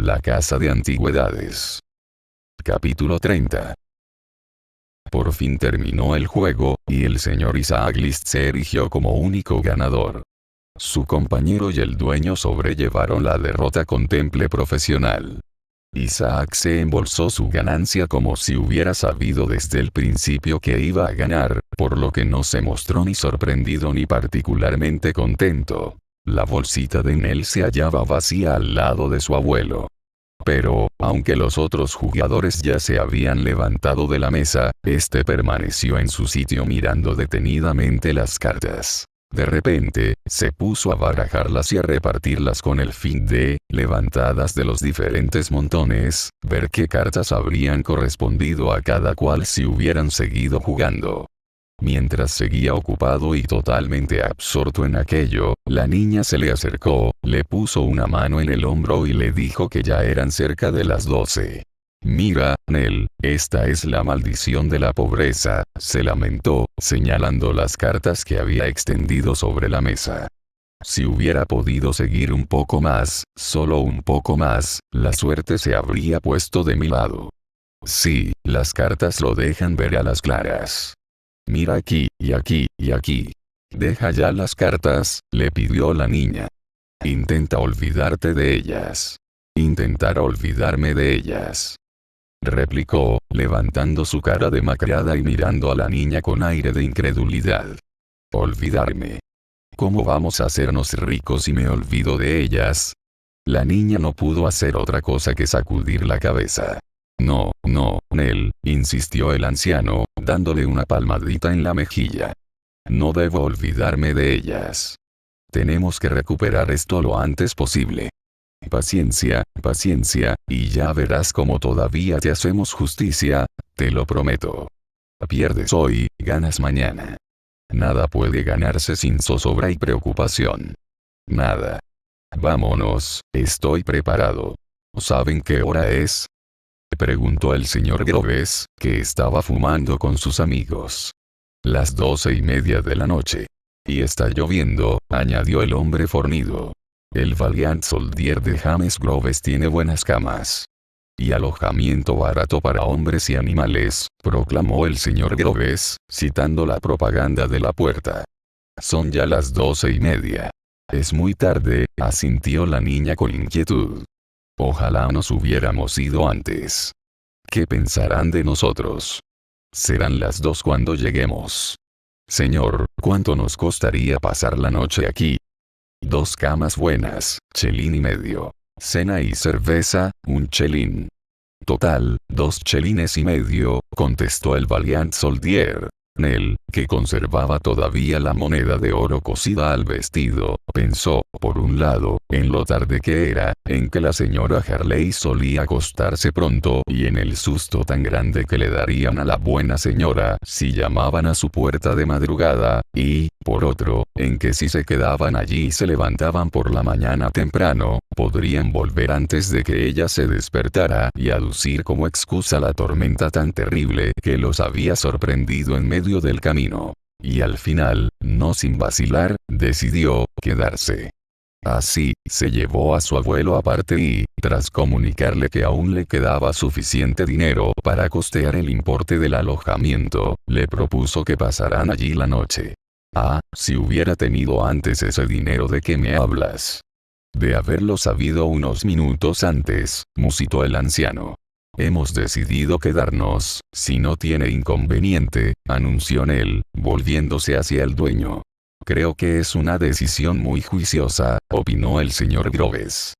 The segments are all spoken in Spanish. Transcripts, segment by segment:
La casa de antigüedades. Capítulo 30. Por fin terminó el juego, y el señor Isaac List se erigió como único ganador. Su compañero y el dueño sobrellevaron la derrota con temple profesional. Isaac se embolsó su ganancia como si hubiera sabido desde el principio que iba a ganar, por lo que no se mostró ni sorprendido ni particularmente contento. La bolsita de Nell se hallaba vacía al lado de su abuelo. Pero, aunque los otros jugadores ya se habían levantado de la mesa, este permaneció en su sitio mirando detenidamente las cartas. De repente, se puso a barajarlas y a repartirlas con el fin de, levantadas de los diferentes montones, ver qué cartas habrían correspondido a cada cual si hubieran seguido jugando. Mientras seguía ocupado y totalmente absorto en aquello, la niña se le acercó, le puso una mano en el hombro y le dijo que ya eran cerca de las 12. «Mira, Nell, esta es la maldición de la pobreza», se lamentó, señalando las cartas que había extendido sobre la mesa. Si hubiera podido seguir un poco más, solo un poco más, la suerte se habría puesto de mi lado. Sí, las cartas lo dejan ver a las claras. «Mira aquí, y aquí, y aquí». «Deja ya las cartas», le pidió la niña. «Intenta olvidarte de ellas». «Intentar olvidarme de ellas», replicó, levantando su cara demacrada y mirando a la niña con aire de incredulidad. «¿Olvidarme? ¿Cómo vamos a hacernos ricos si me olvido de ellas?» La niña no pudo hacer otra cosa que sacudir la cabeza. «No, no, Nell», insistió el anciano, dándole una palmadita en la mejilla. «No debo olvidarme de ellas. Tenemos que recuperar esto lo antes posible. Paciencia, paciencia, y ya verás cómo todavía te hacemos justicia, te lo prometo. Pierdes hoy, ganas mañana. Nada puede ganarse sin zozobra y preocupación. Nada. Vámonos, estoy preparado. ¿Saben qué hora es?», preguntó el señor Groves, que estaba fumando con sus amigos. «Las 12:30 de la noche. Y está lloviendo», añadió el hombre fornido. «El Valiant Soldier de James Groves tiene buenas camas. Y alojamiento barato para hombres y animales», proclamó el señor Groves, citando la propaganda de la puerta. «Son ya las 12:30. Es muy tarde», asintió la niña con inquietud. «Ojalá nos hubiéramos ido antes. ¿Qué pensarán de nosotros? Serán las 2 cuando lleguemos. Señor, ¿cuánto nos costaría pasar la noche aquí?». «2 camas buenas, chelín y medio. Cena y cerveza, un chelín». «Total, 2 chelines y medio», contestó el Valiant Soldier. Nell, que conservaba todavía la moneda de oro cosida al vestido, pensó, por un lado, en lo tarde que era, en que la señora Harley solía acostarse pronto y en el susto tan grande que le darían a la buena señora si llamaban a su puerta de madrugada, y, por otro, en que si se quedaban allí y se levantaban por la mañana temprano, podrían volver antes de que ella se despertara y aducir como excusa la tormenta tan terrible que los había sorprendido en medio del camino. Y al final, no sin vacilar, decidió quedarse. Así, se llevó a su abuelo aparte y, tras comunicarle que aún le quedaba suficiente dinero para costear el importe del alojamiento, le propuso que pasaran allí la noche. «Ah, si hubiera tenido antes ese dinero de que me hablas». «De haberlo sabido unos minutos antes», musitó el anciano. «Hemos decidido quedarnos, si no tiene inconveniente», anunció Nell, volviéndose hacia el dueño. «Creo que es una decisión muy juiciosa», opinó el señor Groves.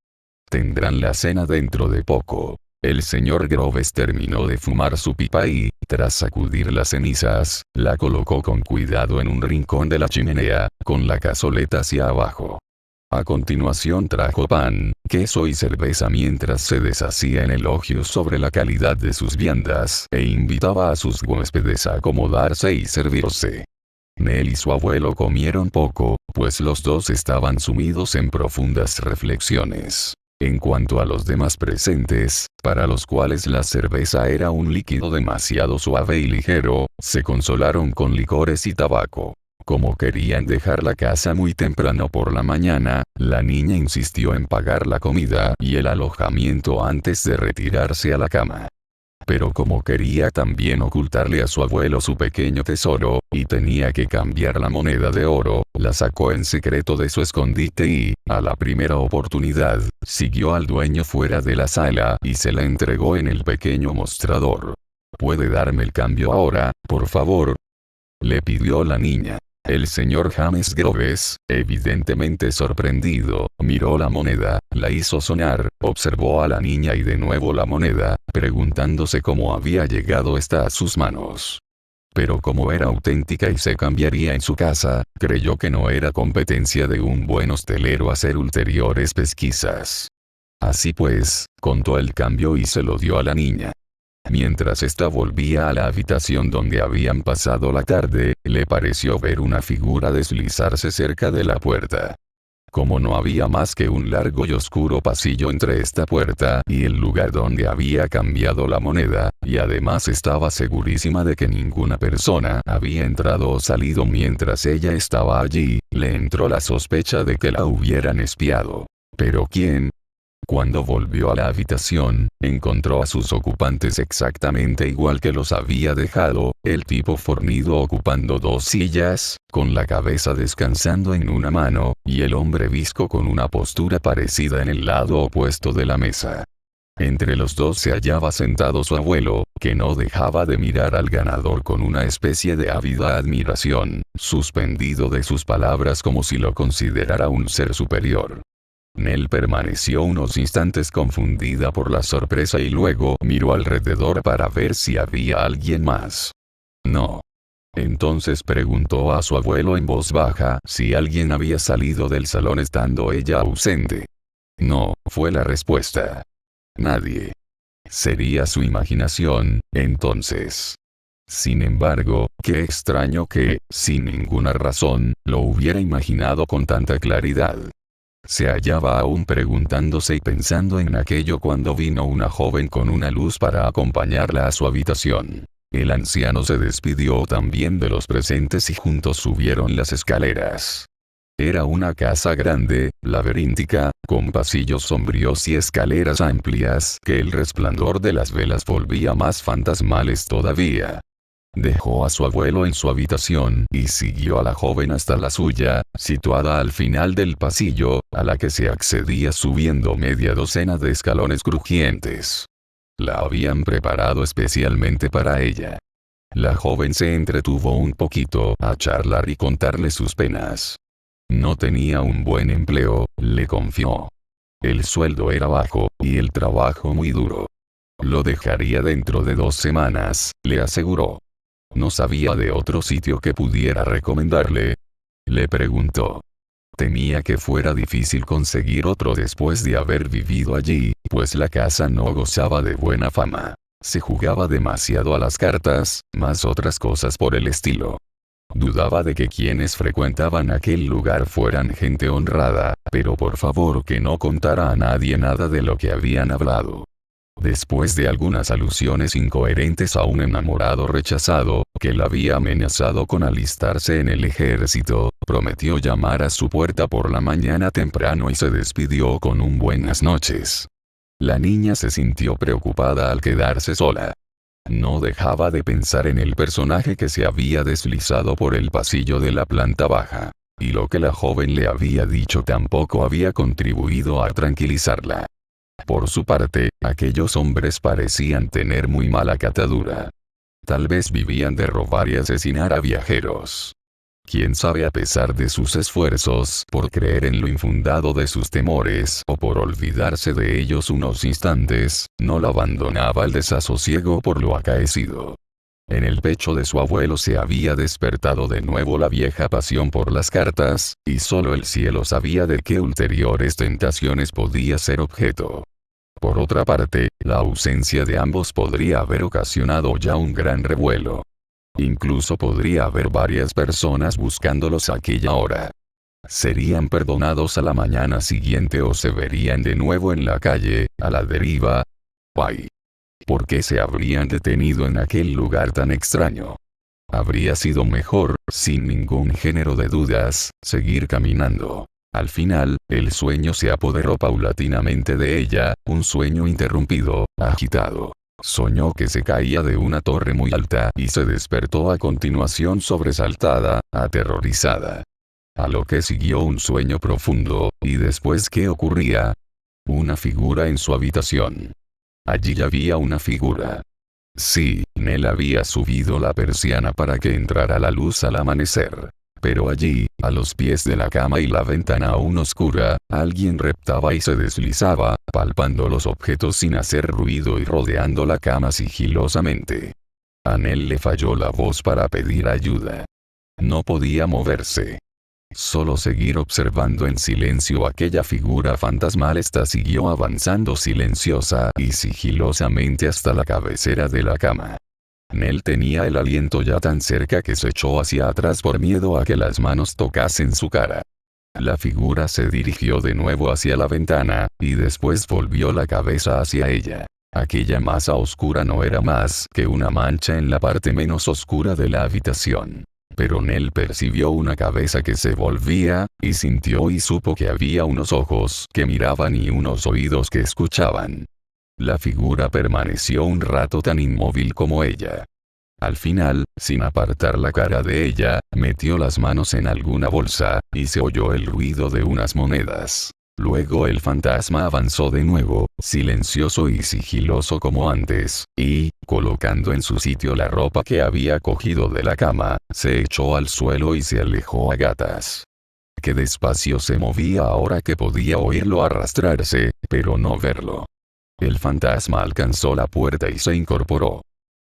«Tendrán la cena dentro de poco». El señor Groves terminó de fumar su pipa y, tras sacudir las cenizas, la colocó con cuidado en un rincón de la chimenea, con la cazoleta hacia abajo. A continuación trajo pan, queso y cerveza mientras se deshacía en elogios sobre la calidad de sus viandas e invitaba a sus huéspedes a acomodarse y servirse. Nell y su abuelo comieron poco, pues los dos estaban sumidos en profundas reflexiones. En cuanto a los demás presentes, para los cuales la cerveza era un líquido demasiado suave y ligero, se consolaron con licores y tabaco. Como querían dejar la casa muy temprano por la mañana, la niña insistió en pagar la comida y el alojamiento antes de retirarse a la cama. Pero como quería también ocultarle a su abuelo su pequeño tesoro, y tenía que cambiar la moneda de oro, la sacó en secreto de su escondite y, a la primera oportunidad, siguió al dueño fuera de la sala y se la entregó en el pequeño mostrador. ¿Puede darme el cambio ahora, por favor?, le pidió la niña. El señor James Groves, evidentemente sorprendido, miró la moneda, la hizo sonar, observó a la niña y de nuevo la moneda, preguntándose cómo había llegado esta a sus manos. Pero como era auténtica y se cambiaría en su casa, creyó que no era competencia de un buen hostelero hacer ulteriores pesquisas. Así pues, contó el cambio y se lo dio a la niña. Mientras ésta volvía a la habitación donde habían pasado la tarde, le pareció ver una figura deslizarse cerca de la puerta. Como no había más que un largo y oscuro pasillo entre esta puerta y el lugar donde había cambiado la moneda, y además estaba segurísima de que ninguna persona había entrado o salido mientras ella estaba allí, le entró la sospecha de que la hubieran espiado. ¿Pero quién? Cuando volvió a la habitación, encontró a sus ocupantes exactamente igual que los había dejado, el tipo fornido ocupando 2 sillas, con la cabeza descansando en una mano, y el hombre visco con una postura parecida en el lado opuesto de la mesa. Entre los dos se hallaba sentado su abuelo, que no dejaba de mirar al ganador con una especie de ávida admiración, suspendido de sus palabras como si lo considerara un ser superior. Nell permaneció unos instantes confundida por la sorpresa y luego miró alrededor para ver si había alguien más. No. Entonces preguntó a su abuelo en voz baja si alguien había salido del salón estando ella ausente. No, fue la respuesta. Nadie. Sería su imaginación, entonces. Sin embargo, qué extraño que, sin ninguna razón, lo hubiera imaginado con tanta claridad. Se hallaba aún preguntándose y pensando en aquello cuando vino una joven con una luz para acompañarla a su habitación. El anciano se despidió también de los presentes y juntos subieron las escaleras. Era una casa grande, laberíntica, con pasillos sombríos y escaleras amplias que el resplandor de las velas volvía más fantasmales todavía. Dejó a su abuelo en su habitación y siguió a la joven hasta la suya, situada al final del pasillo, a la que se accedía subiendo media docena de escalones crujientes. La habían preparado especialmente para ella. La joven se entretuvo un poquito a charlar y contarle sus penas. No tenía un buen empleo, le confió. El sueldo era bajo, y el trabajo muy duro. Lo dejaría dentro de 2 semanas, le aseguró. ¿No sabía de otro sitio que pudiera recomendarle?, le preguntó. Temía que fuera difícil conseguir otro después de haber vivido allí, pues la casa no gozaba de buena fama. Se jugaba demasiado a las cartas, más otras cosas por el estilo. Dudaba de que quienes frecuentaban aquel lugar fueran gente honrada, pero por favor que no contara a nadie nada de lo que habían hablado. Después de algunas alusiones incoherentes a un enamorado rechazado, que la había amenazado con alistarse en el ejército, prometió llamar a su puerta por la mañana temprano y se despidió con un buenas noches. La niña se sintió preocupada al quedarse sola. No dejaba de pensar en el personaje que se había deslizado por el pasillo de la planta baja. Y lo que la joven le había dicho tampoco había contribuido a tranquilizarla. Por su parte, aquellos hombres parecían tener muy mala catadura. Tal vez vivían de robar y asesinar a viajeros. Quién sabe, a pesar de sus esfuerzos por creer en lo infundado de sus temores o por olvidarse de ellos unos instantes, no la abandonaba el desasosiego por lo acaecido. En el pecho de su abuelo se había despertado de nuevo la vieja pasión por las cartas, y solo el cielo sabía de qué ulteriores tentaciones podía ser objeto. Por otra parte, la ausencia de ambos podría haber ocasionado ya un gran revuelo. Incluso podría haber varias personas buscándolos a aquella hora. ¿Serían perdonados a la mañana siguiente o se verían de nuevo en la calle, a la deriva? ¡Ay! ¿Por qué se habrían detenido en aquel lugar tan extraño? Habría sido mejor, sin ningún género de dudas, seguir caminando. Al final, el sueño se apoderó paulatinamente de ella, un sueño interrumpido, agitado. Soñó que se caía de una torre muy alta y se despertó a continuación sobresaltada, aterrorizada. A lo que siguió un sueño profundo, y después ¿qué ocurría? Una figura en su habitación. Allí había una figura. Sí, Nell había subido la persiana para que entrara la luz al amanecer. Pero allí, a los pies de la cama y la ventana aún oscura, alguien reptaba y se deslizaba, palpando los objetos sin hacer ruido y rodeando la cama sigilosamente. A Nell le falló la voz para pedir ayuda. No podía moverse. Solo seguir observando en silencio aquella figura fantasmal. Esta siguió avanzando silenciosa y sigilosamente hasta la cabecera de la cama. Nell tenía el aliento ya tan cerca que se echó hacia atrás por miedo a que las manos tocasen su cara. La figura se dirigió de nuevo hacia la ventana, y después volvió la cabeza hacia ella. Aquella masa oscura no era más que una mancha en la parte menos oscura de la habitación. Pero Nell percibió una cabeza que se volvía, y sintió y supo que había unos ojos que miraban y unos oídos que escuchaban. La figura permaneció un rato tan inmóvil como ella. Al final, sin apartar la cara de ella, metió las manos en alguna bolsa, y se oyó el ruido de unas monedas. Luego el fantasma avanzó de nuevo, silencioso y sigiloso como antes, y, colocando en su sitio la ropa que había cogido de la cama, se echó al suelo y se alejó a gatas. Qué despacio se movía ahora que podía oírlo arrastrarse, pero no verlo. El fantasma alcanzó la puerta y se incorporó.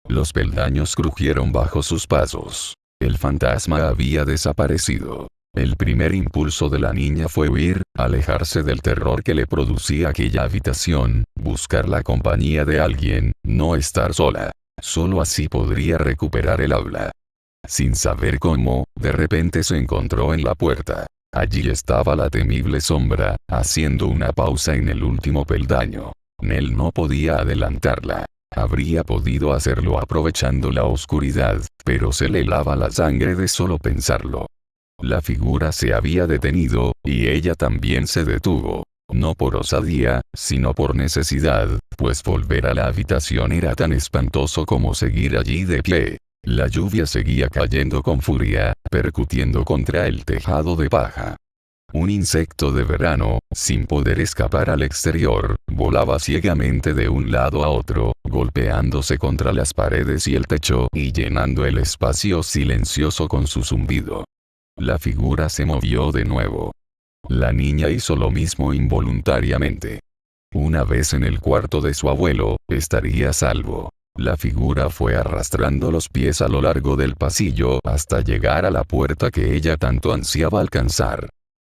Los peldaños crujieron bajo sus pasos. El fantasma había desaparecido. El primer impulso de la niña fue huir, alejarse del terror que le producía aquella habitación, buscar la compañía de alguien, no estar sola. Solo así podría recuperar el habla. Sin saber cómo, de repente se encontró en la puerta. Allí estaba la temible sombra, haciendo una pausa en el último peldaño. Nell no podía adelantarla. Habría podido hacerlo aprovechando la oscuridad, pero se le helaba la sangre de solo pensarlo. La figura se había detenido, y ella también se detuvo. No por osadía, sino por necesidad, pues volver a la habitación era tan espantoso como seguir allí de pie. La lluvia seguía cayendo con furia, percutiendo contra el tejado de paja. Un insecto de verano, sin poder escapar al exterior, volaba ciegamente de un lado a otro, golpeándose contra las paredes y el techo y llenando el espacio silencioso con su zumbido. La figura se movió de nuevo. La niña hizo lo mismo involuntariamente. Una vez en el cuarto de su abuelo, estaría a salvo. La figura fue arrastrando los pies a lo largo del pasillo hasta llegar a la puerta que ella tanto ansiaba alcanzar.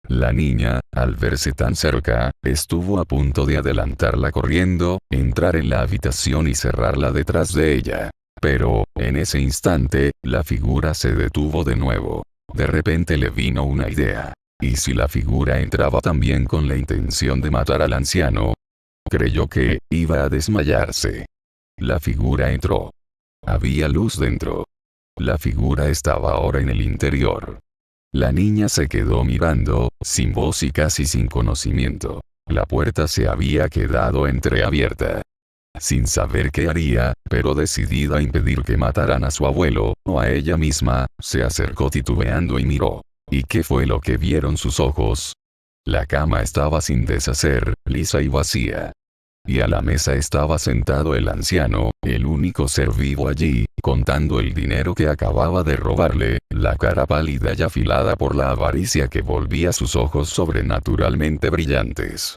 La niña, al verse tan cerca, estuvo a punto de adelantarla corriendo, entrar en la habitación y cerrarla detrás de ella. Pero, en ese instante, la figura se detuvo de nuevo. De repente le vino una idea. ¿Y si la figura entraba también con la intención de matar al anciano? Creyó que iba a desmayarse. La figura entró. Había luz dentro. La figura estaba ahora en el interior. La niña se quedó mirando, sin voz y casi sin conocimiento. La puerta se había quedado entreabierta. Sin saber qué haría, pero decidida a impedir que mataran a su abuelo, o a ella misma, se acercó titubeando y miró. ¿Y qué fue lo que vieron sus ojos? La cama estaba sin deshacer, lisa y vacía. Y a la mesa estaba sentado el anciano, el único ser vivo allí, contando el dinero que acababa de robarle, la cara pálida y afilada por la avaricia que volvía sus ojos sobrenaturalmente brillantes.